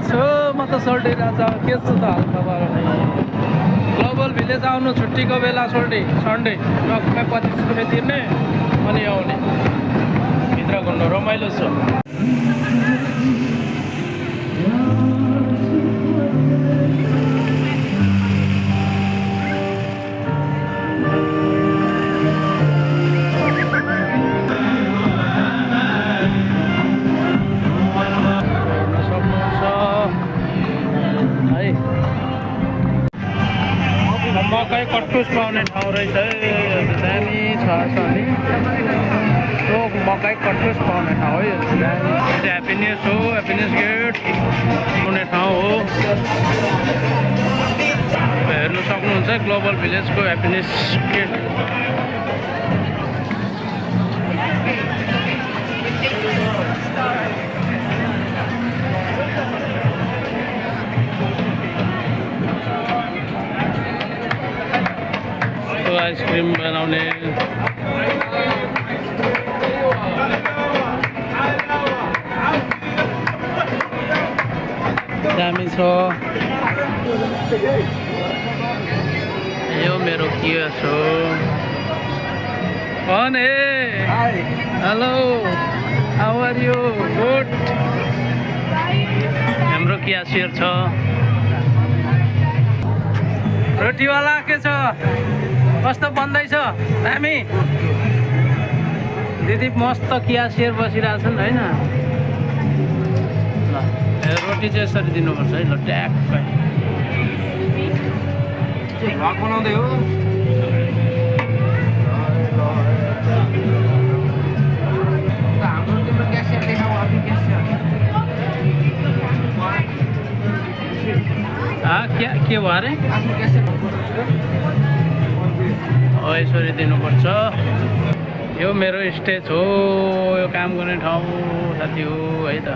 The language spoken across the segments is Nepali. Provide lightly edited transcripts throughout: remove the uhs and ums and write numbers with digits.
छु म त सोल्टी राजा के छु त हालखबर नै ग्लोबल भिलेज आउनु छुट्टीको बेला सोल्टी सन्डे टक्कै 25 रुपियाँ तिर्ने अनि आउने भित्र घुम्नु रमाइलो छ मकै कट्टुस पाउने ठाउँ रहेछ है दामी छ नि मकै कट्टुस पाउने ठाउँ है ह्याप्पिनेस हो ह्याप्पिनेस गेट पाउने ठाउँ हो हेर्नु सक्नुहुन्छ ग्लोबल भिलेजको ह्याप्पिनेस गेट आइसक्रिम बनाउने दामी छ यो मेरो के छ भने hello how are you good हाम्रो के शेयर छ रोटीवाला के छ कस्तो बन्दैछ दामी दिदी मस्त किया सेयर बसिरहेछन् हैन ल रोटी चाहिँ यसरी दिनुपर्छ है ल ट्याक्कै भाग बनाउँदै हो हाम्रो तिम्रो क्यासेट देखाऊ अघि क्यासेट के भयो अरे आफ्नो क्यासेट यसरी दिनुपर्छ यो मेरो स्टेज हो यो काम गर्ने ठाउँ साथी हो है त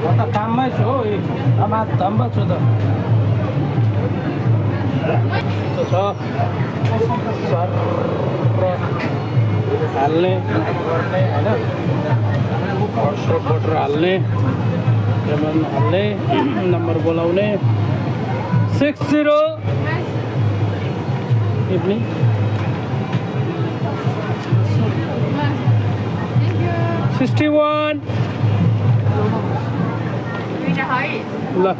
म त काममै छु हो धम्बा छु त छ हाल्ने गर्ने होइन बटर हाल्ने लेमन हाल्ने नम्बर बोलाउने 60 evening. Thank you. 61. ल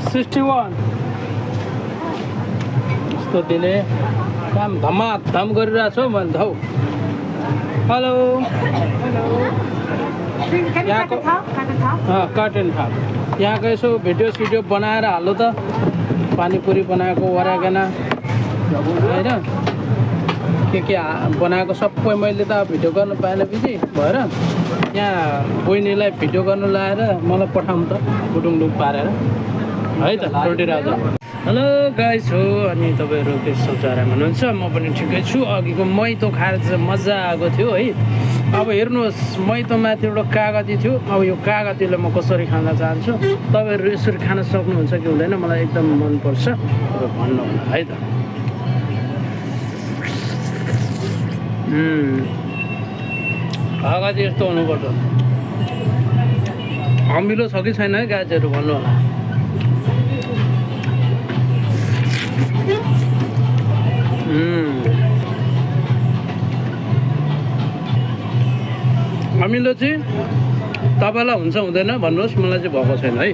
61 यस्तो दिने काम धमाधम गरिरहेको छु मैले त हौ हेलो यहाँको कार्टन थाप यहाँको यसो भिडियो सिडियो बनाएर हाल्नु त पानीपुरी बनाएको वरागना होइन के बनाएको सबै मैले त भिडियो गर्नु पाएन बिजी भएर यहाँ बहिनीलाई भिडियो गर्नु लाएर मलाई पठाउनु त बुडुङडुङ पारेर है त रोटी राजा हेलो गाइस हो अनि तपाईँहरू के समाचार हुनुहुन्छ म पनि ठिकै छु अघिको मैतो खाएर चाहिँ मजा आएको थियो है अब हेर्नुहोस् मैतोमाथि एउटा कागती थियो अब यो कागतीलाई म कसरी खान चाहन्छु तपाईँहरू यसरी खान सक्नुहुन्छ कि हुँदैन मलाई एकदम मनपर्छ र भन्नु होला है त कागती यस्तो हुनुपर्छ अमिलो छ कि छैन है गाजहरू भन्नु होला अमिलो चाहिँ तपाईँलाई हुन्छ हुँदैन भन्नुहोस् मलाई चाहिँ भएको छैन है